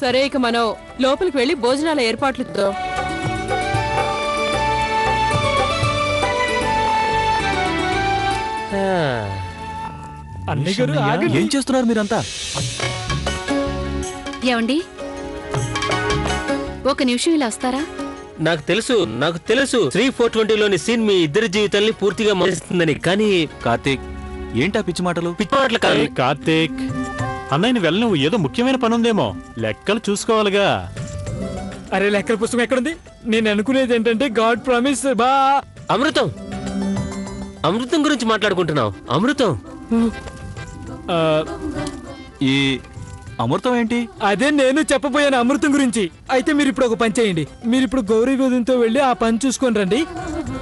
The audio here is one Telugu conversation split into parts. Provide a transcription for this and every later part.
సరే, ఇక మనం లోపలికి వెళ్లి భోజనాల ఏర్పాట్లు చూద్దాం. ఏం చేస్తున్నారు మీరంతా? ఏమండి, ఒక నిమిషం ఇలా వస్తారా? నాకు తెలుసు 3/420లోని సీన్ మీ ఇద్దరి జీవితాల్ని పూర్తిగా మారుస్తుందని. కానీ కార్తీక్, ఏంటా పిచ్చి మాటలు? పిచ్చి మాటలు కాదు కార్తీక్. అన్నయ్యని వెళ్ళ, నువ్వు ఏదో ముఖ్యమైన పని ఉందేమో, లెక్కలు చూసుకోవాలిగా. అరే, లెక్కల పుస్తకం ఎక్కడుంది? నేను అనుకునేది ఏంటంటే గాడ్ ప్రామిస్ బా. అమృతం గురించి మాట్లాడుకుంటున్నావు. అమృతం ఈ అమృతం ఏంటి? అదే నేను చెప్పబోయాను, అమృతం గురించి. అయితే మీరు ఇప్పుడు ఒక పని చేయండి. మీరు ఇప్పుడు గౌరీ గోధుమతో వెళ్ళి ఆ పని చూసుకొని రండి.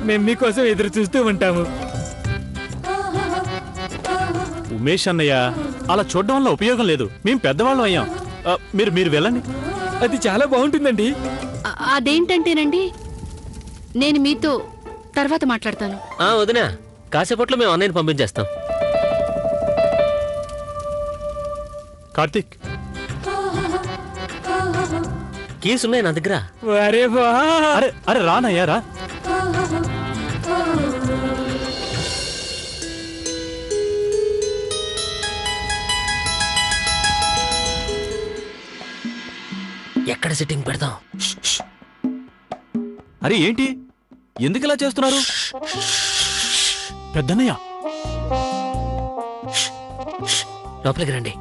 మేము మీకోసం ఎదురు చూస్తూ ఉంటాము. ఉమేష్ అన్నయ్య, అలా చూడడం వల్ల ఉపయోగం లేదు. మేం పెద్దవాళ్ళం అయ్యాం. మీరు వెళ్ళండి. అది చాలా బాగుంటుందండి. అదేంటంటేనండి, నేను మీతో తర్వాత మాట్లాడతాను. వదినా, కాసేపట్లో మేము అన్నయ్యని పంపించేస్తాం. కార్తీక్, కీస్ ఉన్నాయి నా దగ్గర. అరే వా, అరే రానయ్యా, రా. ఎక్కడ సిట్టింగ్ పెడతాం? అరే ఏంటి, ఎందుకు ఇలా చేస్తున్నారు? పెద్దన్నయ్య, లోపలికి రండి.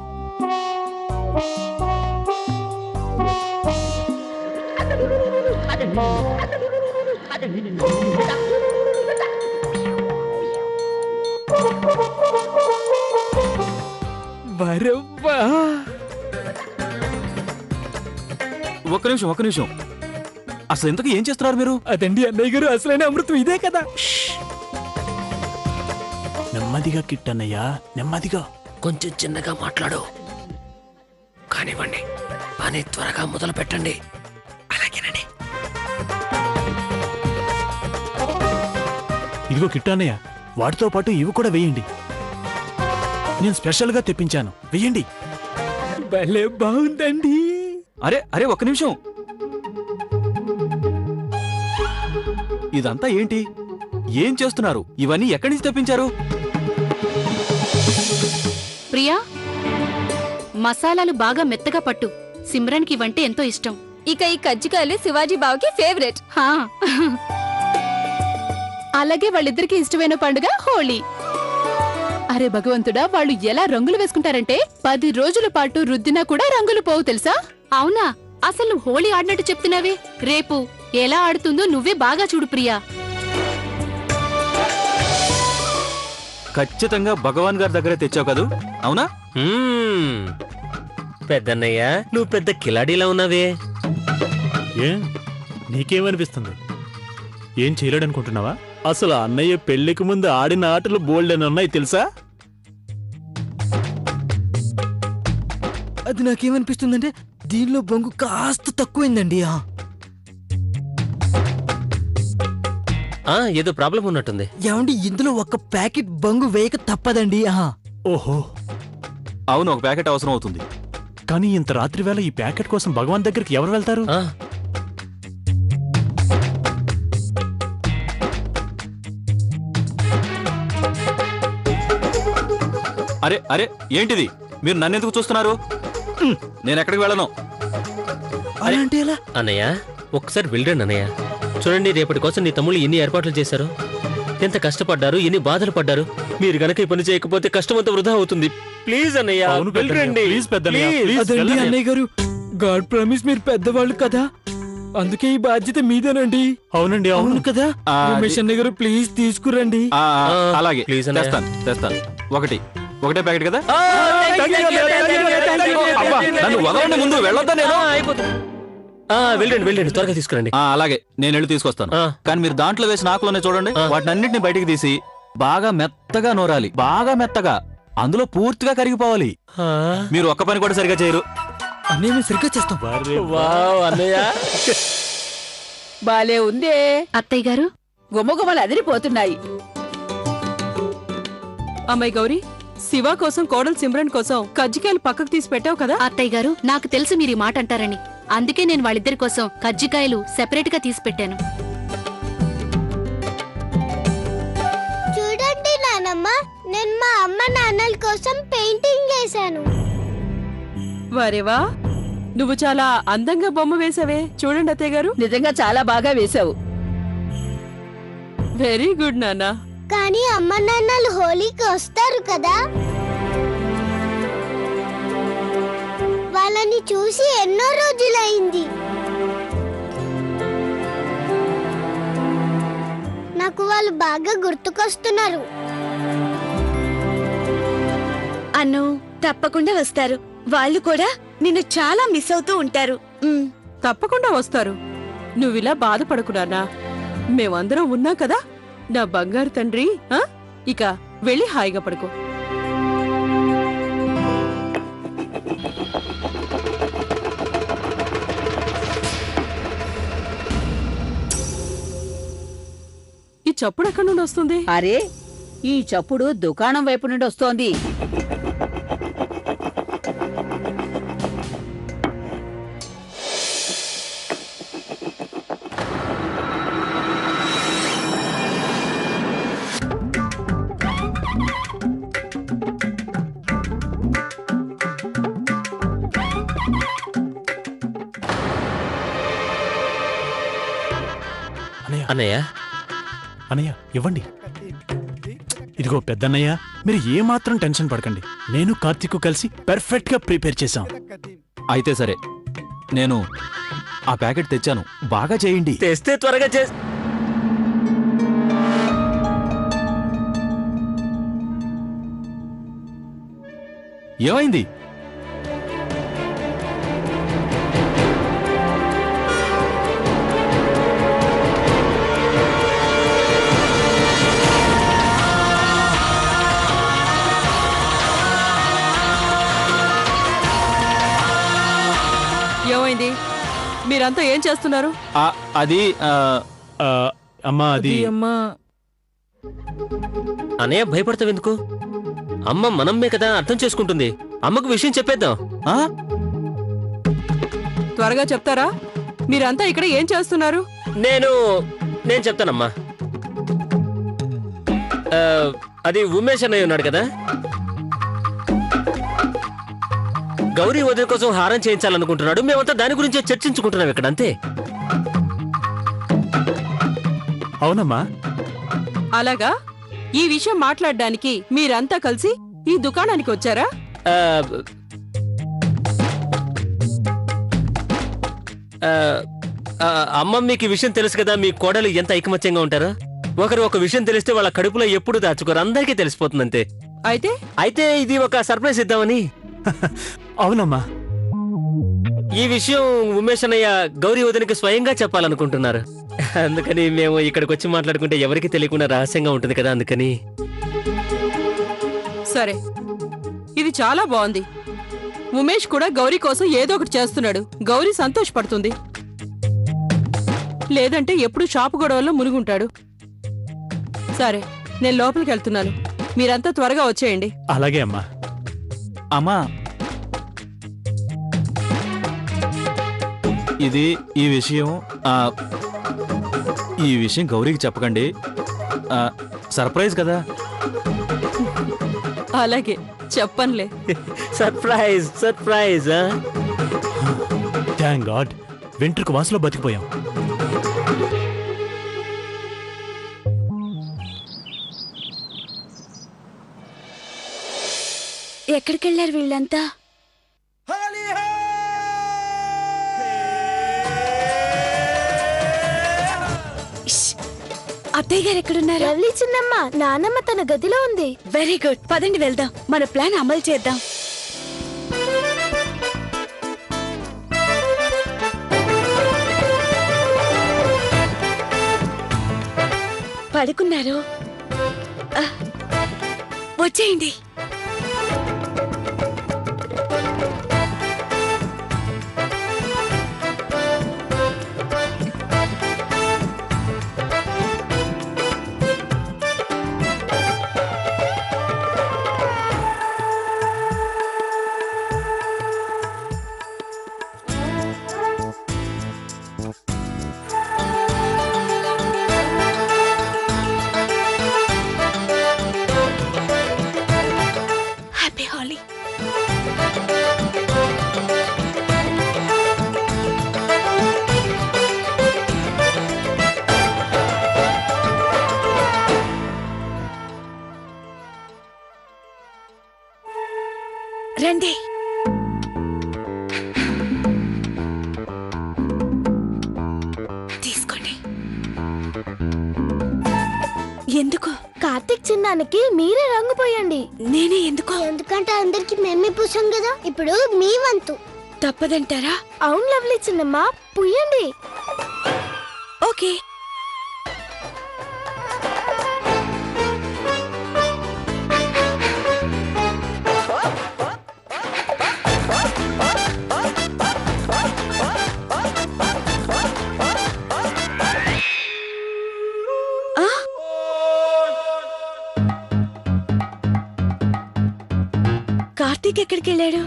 ఒక్క నిమిషం. అసలు ఇంతకు ఏం చేస్తున్నారు మీరు? అదండి అన్నయ్య గారు, అసలైన అమృతం ఇదే కదా. నెమ్మదిగా కిట్టన్నయ్యా, నెమ్మదిగా. కొంచెం చిన్నగా మాట్లాడు. కానివ్వండి, పని త్వరగా మొదలు పెట్టండి. అలాగేనండి. ఇదిగో కిట్టన్నయ్య, వాటితో పాటు ఇవి కూడా వేయండి. నేను స్పెషల్ గా తెప్పించాను, వేయండి. భలే బాగుందండి. అరే ఒక్క నిమిషం. ఇదంతా ఏంటి? ఏం చేస్తున్నారు? ఇవన్నీ ఎక్కడి నుంచి తెప్పించారు? ప్రియా, మసాలాలు బాగా మెత్తగా పట్టు. సిమ్రన్కి ఇవంటే ఎంతో ఇష్టం. ఇక ఈ కజ్జికాయలు శివాజీ బావకి ఫేవరెట్. అలాగే వాళ్ళిద్దరికి ఇష్టమైన పండుగ హోళీ. అరే భగవంతుడా, వాళ్ళు ఎలా రంగులు వేసుకుంటారంటే 10 రోజుల పాటు రుద్దినా కూడా రంగులు పోవు తెలుసా? అవునా? అసలు నువ్వు హోళీ ఆడినట్టు చెప్తున్నావే. రేపు ఎలా ఆడుతుందో నువ్వే బాగా చూడు ప్రియా. ఖచ్చితంగా భగవాన్ గారి దగ్గరే తెచ్చావు కదూ, అవునా? పెద్దన్నయ్య, నువ్వు పెద్ద కిలాడీలా ఉన్నావే. నీకేమనిపిస్తుంది? ఏం చేయలేడనుకుంటున్నావా? అసలు అన్నయ్య పెళ్లికి ముందు ఆడిన ఆటలు బోల్డెన్ ఉన్నాయి తెలుసా? అది నాకేమనిపిస్తుందంటే దీనిలో బొంగు కాస్త తక్కువైందండి. ఏదో ప్రాబ్లం ఉన్నట్టుంది. ఏమండి, ఇందులో ఒక ప్యాకెట్ బంగు వేయక తప్పదండి. ఓహో, అవును, ఒక ప్యాకెట్ అవసరం అవుతుంది. కానీ ఇంత రాత్రి వేళ ఈ ప్యాకెట్ కోసం భగవాన్ దగ్గరికి ఎవరు వెళ్తారు? అరే ఏంటిది? మీరు నన్నెందుకు చూస్తున్నారు? నేను ఎక్కడికి వెళ్ళను. అన్నయ్య, ఒక్కసారి వెళ్ళండి అన్నయ్య. చూడండి, రేపటి కోసం నీ తమ్ముళ్ళు ఎన్ని ఏర్పాట్లు చేశారు, ఎంత కష్టపడ్డారు, ఎన్ని బాధలు పడ్డారు. మీరు గనక ఈ పని చేయకపోతే కష్టమంతా వృధా అవుతుంది. ప్లీజ్ అన్నయ్య, వెళ్ళండి. అన్నయ్య గారు, గాడ్ ప్రామిస్ మీరు పెద్దవాళ్ళు కదా, అందుకే ఈ బాధ్యత మీదేనండి. అవునండి, అవును కదా. రమేష్ అన్నయ్య గారు, ప్లీజ్ తీసుకురండి. అలాగే, తెస్తాను. ఒకటే ప్యాకెట్ కదా. నన్ను వదలండి, ముందు వెళ్ళొద్దా నేను? వెళ్ళండి, త్వరగా తీసుకురండి. అలాగే, నేను వెళ్ళి తీసుకొస్తాను. కానీ మీరు దాంట్లో వేసిన ఆకులోనే చూడండి, వాటిని అన్నింటినీ బయటికి తీసి బాగా మెత్తగా నూరాలి. బాగా మెత్తగా, అందులో పూర్తిగా కరిగిపోవాలి. మీరు ఒక్క పని కూడా సరిగా చేయరు. అన్నయ్య, మేము సరిగ్గా చేస్తాం. అన్నయ్య, బాలే ఉందే అత్తయ్య గారు. గుమ్మగుమ్మలు అదిరిపోతున్నాయి. అమ్మాయి గౌరీ, శివ కోసం కోడలు సిమ్రన్ కోసం కజ్జికాయలు పక్కకు తీసి పెట్టావు కదా. అత్తయ్య గారు, నాకు తెలుసు మీరు ఈ మాట అంటారని. అందుకే నేను వాళ్ళిద్దరి కోసం కజ్జికాయలు సెపరేట్ గా తీసి పెట్టాను. చూడండి నానమ్మ, నేను మా అమ్మ నాన్నల కోసం పెయింటింగ్ వేశాను. వరేవా, నువ్వు చాలా అందంగా బొమ్మ వేసావే. చూడండి అత్తయ్య గారు, నిజంగా చాలా బాగా వేశావు. వెరీ గుడ్ నాన్న. కానీ అమ్మ నాన్నలు హోలీకి వస్తారు కదా, వాళ్ళని చూసి ఎన్నో రోజులైంది. నాకు వాళ్ళు బాగా గుర్తుకొస్తున్నారు. అన్ను తప్పకుండా వస్తారు. వాళ్ళు కూడా నిన్ను చాలా మిస్ అవుతూ ఉంటారు. తప్పకుండా వస్తారు. నువ్విలా బాధపడకున్నానా, మేమందరం ఉన్నాం కదా. నా బంగారు తండ్రి, ఇక వెళ్ళి హాయిగా పడుకో. ఈ చప్పుడు ఎక్కడి నుండి వస్తుంది? అరే, ఈ చప్పుడు దుకాణం వైపు నుండి వస్తోంది. అన్నయ్య, అన్నయ్య ఇవ్వండి. ఇదిగో పెద్దన్నయ్య, మీరు ఏమాత్రం టెన్షన్ పడకండి. నేను కార్తీక్ కలిసి పర్ఫెక్ట్ గా ప్రిపేర్ చేశాం. అయితే సరే, నేను ఆ ప్యాకెట్ తెచ్చాను, బాగా చేయండి. తెస్తే త్వరగా ఏమైంది? ఏమైంది? మీరంతా ఏం చేస్తున్నారు? అది అమ్మా, అది అమ్మా. అన్నయ్య, భయపడతావెందుకు? అమ్మ మనమ్మే కదా, అర్థం చేసుకుంటుంది. అమ్మకు విషయం చెప్పేద్దాం. త్వరగా చెప్తారా? మీరంతా ఇక్కడ ఏం చేస్తున్నారు? నేను చెప్తానమ్మా. అది ఉమేష్ అన్నయ్య ఉన్నాడు కదా, గౌరీ వదిన కోసం హారం చేయించాలనుకుంటున్నాడు. మేమంతా దాని గురించే చర్చించుకుంటున్నాం ఇక్కడ, అంతే. అవునమ్మా. అలాగా? ఈ విషయం మాట్లాడడానికి మీరంతా కలిసి ఈ దుకాణానికి వచ్చారా? అమ్మ, మీకు ఈ విషయం తెలుసు కదా, మీ కోడలు ఎంత ఐకమత్యంగా ఉంటారో. ఒకరు ఒక విషయం తెలిస్తే వాళ్ళ కడుపులో ఎప్పుడు దాచుకోరు, అందరికీ తెలిసిపోతుంది అంతే. అయితే ఇది ఒక సర్ప్రైజ్ ఇద్దామని. అవునమ్మా. ఈ విషయం ఉమేష్ అన్నయ్య గౌరీ వదినకి స్వయంగా చెప్పాలనుకుంటున్నారు. అందుకని మేము ఇక్కడికి వచ్చి మాట్లాడుకుంటే ఎవరికి తెలియకుండా రహస్యంగా ఉంటుంది కదా, అందుకని. సరే, ఇది చాలా బాగుంది. ఉమేష్ కూడా గౌరీ కోసం ఏదో ఒకటి చేస్తున్నాడు. గౌరీ సంతోషపడుతుంది. లేదంటే ఎప్పుడు షాపు గొడవల్లో మునుగుంటాడు. సరే, నేను లోపలికి వెళ్తున్నాను. మీరంతా త్వరగా వచ్చేయండి. అలాగే అమ్మా. అమ్మా, ఈ విషయం గౌరీకి చెప్పకండి. సర్ప్రైజ్ కదా. అలాగే, చెప్పనులే. సర్ప్రైజ్. థాంక్ గాడ్, వెంట్రుకు వాసులో బతికిపోయాం. ఎక్కడికెళ్లారు వీళ్ళంతా? అత్తయ్య గారు ఎక్కడున్నారు? లవ్లీ చిన్నమ్మ, నానమ్మ తన గదిలో ఉంది. వెరీ గుడ్, పదండి వెళ్దాం. మన ప్లాన్ అమలు చేద్దాం. పడుకున్నారు? వచ్చేయండి. కావాలి. రండి. తీసుకోండి. ఎందుకు? కార్తీక్ చిన్నానికి మీరే రంగు పోయండి. నేనే ఎందుకు? ఎందుకంటే అందరికి మేమే పూసాం కదా, ఇప్పుడు మీ వంతు. తప్పదంటారా? అవును లవ్లీ చిన్నమ్మ, పుయ్యండి. ఓకే. కార్తీక్ ఎక్కడికి వెళ్ళాడు?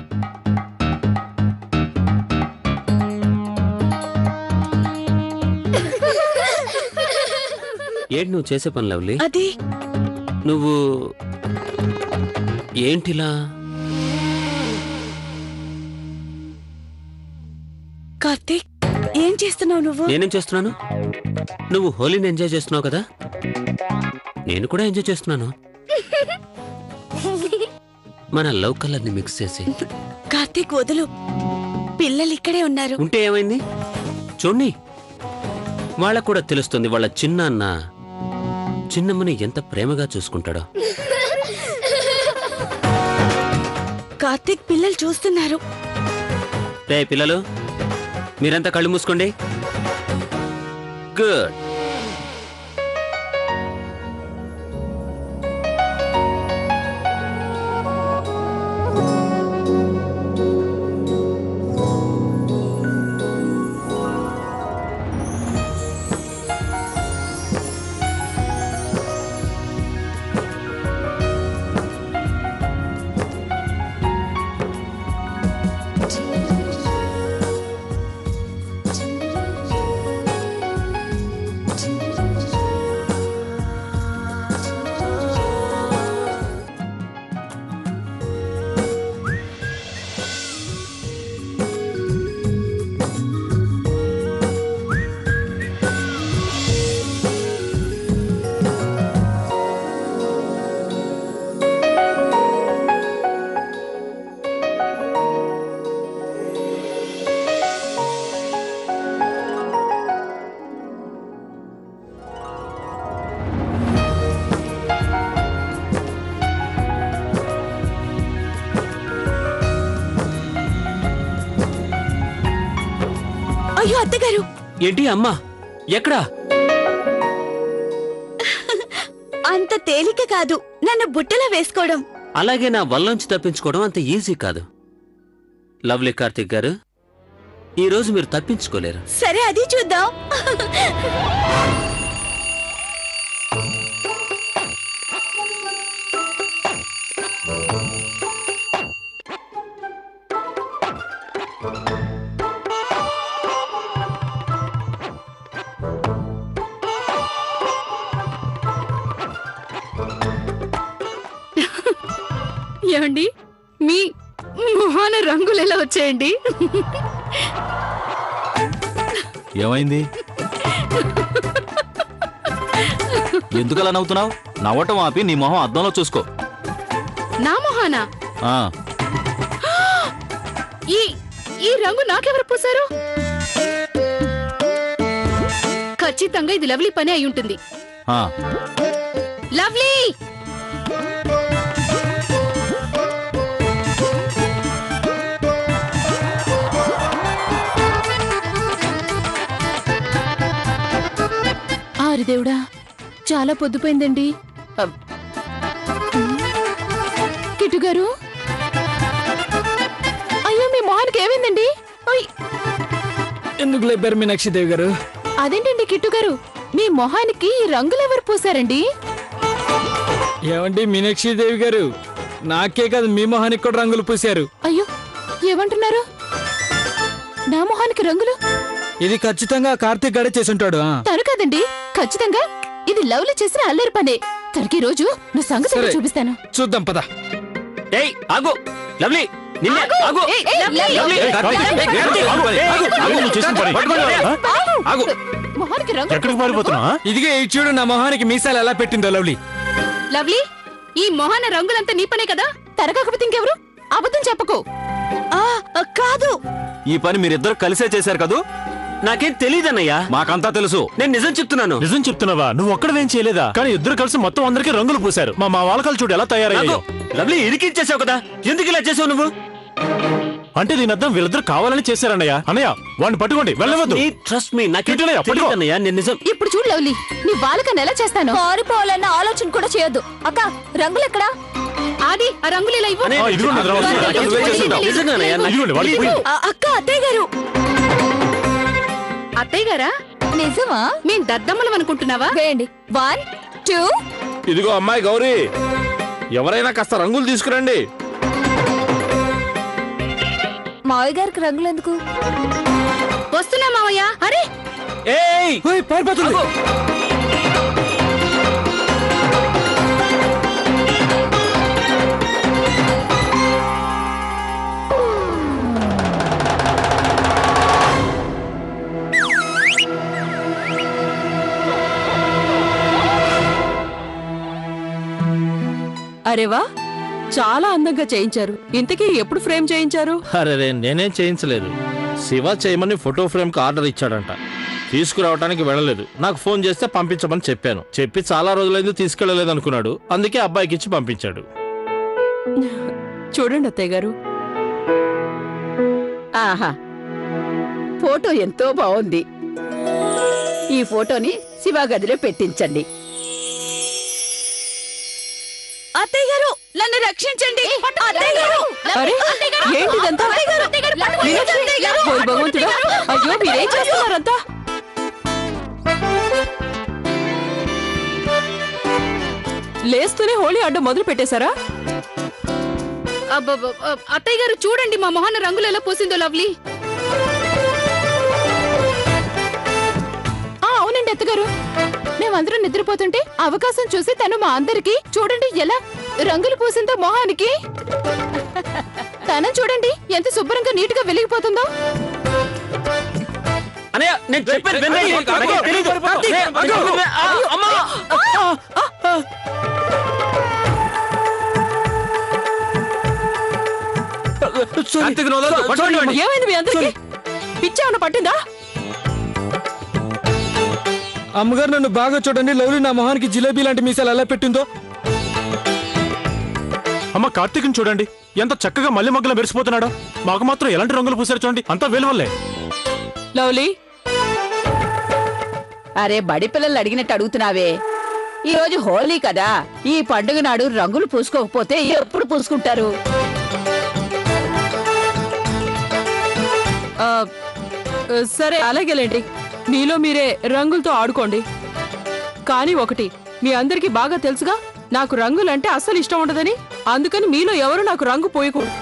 ఏంటి నువ్వు చేసే పని లవ్లీ? అది నువ్వు ఏంటిలా? కార్తీక్, ఏం చేస్తున్నావు నువ్వు? నేనేం చేస్తున్నాను? నువ్వు హోలీని ఎంజాయ్ చేస్తున్నావు కదా, నేను కూడా ఎంజాయ్ చేస్తున్నాను. మన లవ్ కలర్ ని మిక్స్ చేసి. కార్తీక్ వదులు, పిల్లలు ఇక్కడే ఉన్నారు. ఉంటే ఏమైంది? చూడండి, వాళ్ళకు కూడా తెలుస్తుంది వాళ్ళ చిన్నాన్న చిన్నమ్మని ఎంత ప్రేమగా చూసుకుంటాడో. కార్తీక్, పిల్లలు చూస్తున్నారు. రే పిల్లలు, మీరంతా కళ్ళు మూసుకోండి. గుడ్. అయ్యో అత్తగారు! ఏంటి అమ్మా? ఎక్కడా? అంత తేలిక కాదు నన్ను బుట్టలో వేసుకోవడం. అలాగే నా వల్లోంచి తప్పించుకోవడం అంత ఈజీ కాదు. లవ్లీ కార్తిక్ గారు, ఈ రోజు మీరు తప్పించుకోలేరు. సరే, అది చూద్దాం. ఏమండి, మీ మొహాన రంగులు ఎలా వచ్చాయండి? ఏమైంది? ఎందుకలా నవ్వుతున్నావు? నవ్వటం ఆపి నీ మొహం అద్దంలో చూసుకో. నా మొహానా? ఆ, ఈ రంగు నాకెవరు పూసారు? ఖచ్చితంగా ఇది లవ్లీ పని అయి ఉంటుంది. ఆ. లవ్లీ! దేవుడా, చాలా పొద్దుపోయిందండి. కిట్టు గారు, అయ్యో మీ మొహానికి ఏమైందండి? ఎందుకు లేపారు మీనాక్షిదేవి గారు? అదేంటండి కిట్టు గారు, మీ మొహానికి ఈ రంగులెవరు పూసారండి? ఏమండి మీనాక్షిదేవి గారు, నాకే కాదు మీ మొహానికి కూడా రంగులు పూశారు. అయ్యో, ఏమంటున్నారు? నా మొహానికి రంగులు? ఇది ఖచ్చితంగా కార్తీక్ గడే చేసుంటాడు. తను కాదండి, ఖచ్చితంగా ఇది లవ్లీ చేసిన అల్లరి పనే. తనకి రోజు నా సంగతి చూపిస్తాను. చూద్దాం పద. ఏయ్ ఆగు లవ్లీ నిన్నే ఆగు లవ్లీ ఆగు మొహానికి రంగు ఎక్కడికి పారిపోతున్నా? ఇదిగే ఈ చూడు నా మొహానికి మీసాలు ఎలా పెట్టిందో లవ్లీ. లవ్లీ ఈ మొహాన రంగులంతా నీ పనే కదా? తరగకపోతే ఇంకెవరు? అబద్ధం చెప్పకు. కాదు, ఈ పని మీరిద్దరు కలిసే చేశారు కదూ? నాకేం తెలియదన్నయ్యా. మాకంతా తెలుసు. నేను నిజం చెప్తున్నాను. నిజం చెప్తున్నావా? నువ్వు ఒక్కడవేం చేయలేదా? కానీ ఇద్దరు కలిసి మొత్తం అందరికీ రంగులు పూశారు. మా వాలకాలు చూడు ఎలా తయారయ్యాయో. లవ్లీ ఇరికించేసావు కదా, ఎందుకు ఇలా చేసావు నువ్వు? అంటే దీని అర్థం వీళ్ళిద్దరు కావాలని చేశారన్నయ్య. అన్నయ్య వాడిని పట్టుకోండి, వెళ్ళవద్దు. ట్రస్ట్ మీ నాకు ఇటునయ్య, పట్టుకో. తెలియదన్నయ్యా, నేను నిజం. ఇప్పుడు చూడు లవ్లీ, నీ బాలకని ఎలా చేస్తాను? పారిపోవాలన్న ఆలోచన కూడా చేయొద్దు. అక్క రంగులు ఎక్కడా? ఆది ఆ రంగులు ఇలా ఇవ్వు. ఇదిగోండి, నిద్ర వస్తుంది. నిజంగానయ్యా, నాకు ఇదిగోండి, వాళ్ళు పోయి. అక్క అత్తయ్య గారు. అత్తయ్య గారా? నిజమా? మేం దద్దమ్మలం అనుకుంటున్నావా? వేయండి. 1 2. ఇదిగో అమ్మాయి గౌరీ, ఎవరైనా కాస్త రంగులు తీసుకురండి. మావయ్య గారికి రంగులు ఎందుకు? వస్తున్నా మావయ్య. అరే ఏయ్ ఓయ్, పారిపోతుంది. అరేవా, చాలా అందంగా చేయించారు. ఇంతకీ ఎప్పుడు ఫ్రేమ్ చేయించారు? అరే నేనేం చేయించలేదు. శివ చేయమని ఫోటో ఫ్రేమ్ కి ఆర్డర్ ఇచ్చాడంట. తీసుకురావడానికి వెళ్ళలేదు. నాకు ఫోన్ చేస్తే పంపించమని చెప్పాను. చెప్పి చాలా రోజులైంది తీసుకెళ్లలేదు అనుకున్నాడు. అందుకే అబ్బాయికి ఇచ్చి పంపించాడు. చూడండి అత్తయ్య గారు. ఆహా, ఫోటో ఎంతో బాగుంది. ఈ ఫోటోని శివ గదిలో పెట్టించండి. అత్తయ్య గారు నన్ను రక్షించండి. అత్తయ్య గారు. అరే ఏంటిదంతా? మీనాక్షి, ఓయ్ భగవంతుడా, అయ్యో మీరేం చేస్తున్నారంతా? లేస్తూనే హోలీ అడ్డం మొదలు పెట్టేశారా? అత్తయ్య గారు చూడండి మా మొహాన రంగులు ఎలా పోసిందో లవ్లీ. అవునండి అత్తగారు, మేమందరం నిద్రపోతుంటే అవకాశం చూసి తను మా అందరికి చూడండి ఎలా రంగులు పూసిందో మొహానికి. తన చూడండి ఎంత శుభ్రంగా నీట్ గా వెలిగిపోతుందో. అనయ్య నేను చెప్పేది వినండి. నాకేం తెలీదు. అమ్మా ఏమైంది మీ అందరికి? పిచ్చేమన్నా పట్టిందా? అమ్మగారు నన్ను బాగా చూడండి. లవ్లీ నా మొహానికి జిలేబీ లాంటి మీసాలు ఎలా పెట్టిందో. అమ్మ కార్తీక్ని చూడండి, ఎంత చక్కగా మల్లె మొగ్గలు మెరిసిపోతున్నాడో. మాకు మాత్రం ఎలాంటి రంగులు పూసారు చూడండి, అంతా వేలు వల్లే. లవ్లీ, అరే బడి పిల్లలు అడిగినట్టు అడుగుతున్నావే. ఈ రోజు హోలీ కదా, ఈ పండుగ నాడు రంగులు పూసుకోకపోతే ఎప్పుడు పూసుకుంటారు? సరే అలాగేలేండి, మీలో మీరే రంగులతో ఆడుకోండి. కానీ ఒకటి మీ అందరికీ బాగా తెలుసుగా, నాకు రంగులంటే అస్సలు ఇష్టం ఉండదని. అందుకని మీలో ఎవరు నాకు రంగు పోయకూడదు.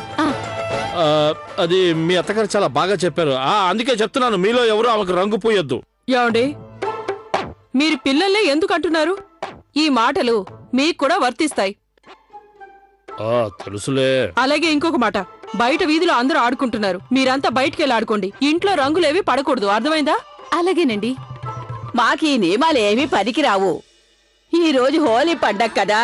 అది మీ అత్తగారు చాలా బాగా చెప్పారు. అందుకే చెప్తున్నాను, మీలో ఎవరు ఆమెకు రంగు పోయొద్దు. ఏమండి, మీరు పిల్లల్నే ఎందుకు అంటున్నారు? ఈ మాటలు మీకు కూడా వర్తిస్తాయి. తెలుసులే. అలాగే ఇంకొక మాట, బయట వీధిలో అందరూ ఆడుకుంటున్నారు, మీరంతా బయటికెళ్ళి ఆడుకోండి. ఇంట్లో రంగులేవి పడకూడదు, అర్థమైందా? అలాగేనండి. మాకు ఈ నియమాలు ఏమీ పనికిరావు. ఈ రోజు హోలీ పండగ కదా.